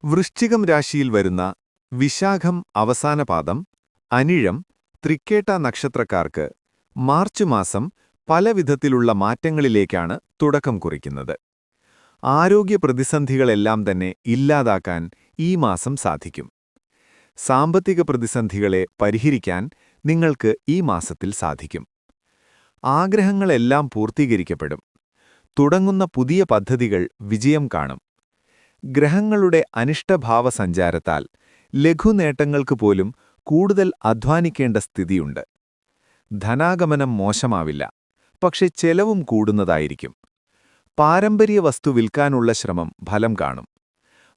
വൃശ്ചികം രാശിയിൽ വരുന്ന വിശാഖം അവസാന പാദം, അനിഴം, തൃക്കേട്ട നക്ഷത്രക്കാർക്ക് മാർച്ച് മാസം പല വിധത്തിലുള്ള മാറ്റങ്ങളിലേക്കാണ് തുടക്കം കുറിക്കുന്നത്. ആരോഗ്യ പ്രതിസന്ധികളെല്ലാം തന്നെ ഇല്ലാതാക്കാൻ ഈ മാസം സാധിക്കും. സാമ്പത്തിക പ്രതിസന്ധികളെ പരിഹരിക്കാൻ നിങ്ങൾക്ക് ഈ മാസത്തിൽ സാധിക്കും. ആഗ്രഹങ്ങളെല്ലാം പൂർത്തീകരിക്കപ്പെടും. തുടങ്ങുന്ന പുതിയ പദ്ധതികൾ വിജയം കാണും. ഗ്രഹങ്ങളുടെ അനിഷ്ടഭാവ സഞ്ചാരത്താൽ ലഘുനേട്ടങ്ങൾക്ക് പോലും കൂടുതൽ അധ്വാനിക്കേണ്ട സ്ഥിതിയുണ്ട്. ധനാഗമനം മോശമാവില്ല, പക്ഷെ ചെലവും കൂടുന്നതായിരിക്കും. പാരമ്പര്യ വസ്തു വിൽക്കാനുള്ള ശ്രമം ഫലം കാണും.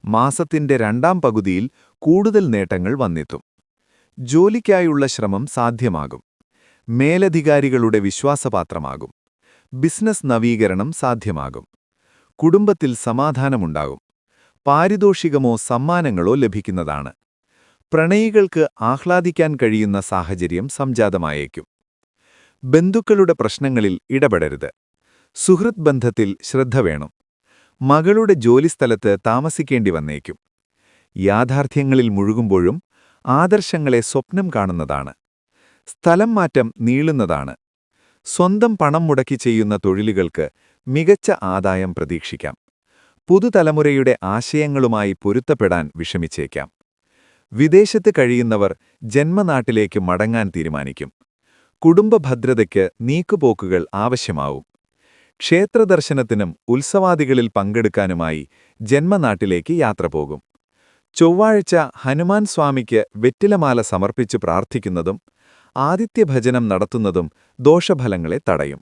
മാസത്തിന്റെ രണ്ടാം പകുതിയിൽ കൂടുതൽ നേട്ടങ്ങൾ വന്നെത്തും. ജോലിക്കായുള്ള ശ്രമം സാധ്യമാകും. മേലധികാരികളുടെ വിശ്വാസപാത്രമാകും. ബിസിനസ് നവീകരണം സാധ്യമാകും. കുടുംബത്തിൽ സമാധാനമുണ്ടാകും. പാരിതോഷികമോ സമ്മാനങ്ങളോ ലഭിക്കുന്നതാണ്. പ്രണയികൾക്ക് ആഹ്ലാദിക്കാൻ കഴിയുന്ന സാഹചര്യം സംജാതമായേക്കും. ബന്ധുക്കളുടെ പ്രശ്നങ്ങളിൽ ഇടപെടരുത്. സുഹൃത്ത് ബന്ധത്തിൽ ശ്രദ്ധ വേണം. മകളുടെ ജോലിസ്ഥലത്ത് താമസിക്കേണ്ടി വന്നേക്കും. യാഥാർത്ഥ്യങ്ങളിൽ മുഴുകുമ്പോഴും ആദർശങ്ങളെ സ്വപ്നം കാണുന്നതാണ്. സ്ഥലം മാറ്റം നീളുന്നതാണ്. സ്വന്തം പണം മുടക്കി ചെയ്യുന്ന തൊഴിലുകൾക്ക് മികച്ച ആദായം പ്രതീക്ഷിക്കാം. പുതുതലമുറയുടെ ആശയങ്ങളുമായി പൊരുത്തപ്പെടാൻ വിഷമിച്ചേക്കാം. വിദേശത്ത് കഴിയുന്നവർ ജന്മനാട്ടിലേക്ക് മടങ്ങാൻ തീരുമാനിക്കും. കുടുംബഭദ്രതയ്ക്ക് നീക്കുപോക്കുകൾ ആവശ്യമാവും. ക്ഷേത്രദർശനത്തിനും ഉത്സവാദികളിൽ പങ്കെടുക്കാനുമായി ജന്മനാട്ടിലേക്ക് യാത്ര പോകും. ചൊവ്വാഴ്ച ഹനുമാൻ സ്വാമിക്ക് വെറ്റിലമാല സമർപ്പിച്ച് പ്രാർത്ഥിക്കുന്നതും ആദിത്യഭജനം നടത്തുന്നതും ദോഷഫലങ്ങളെ തടയും.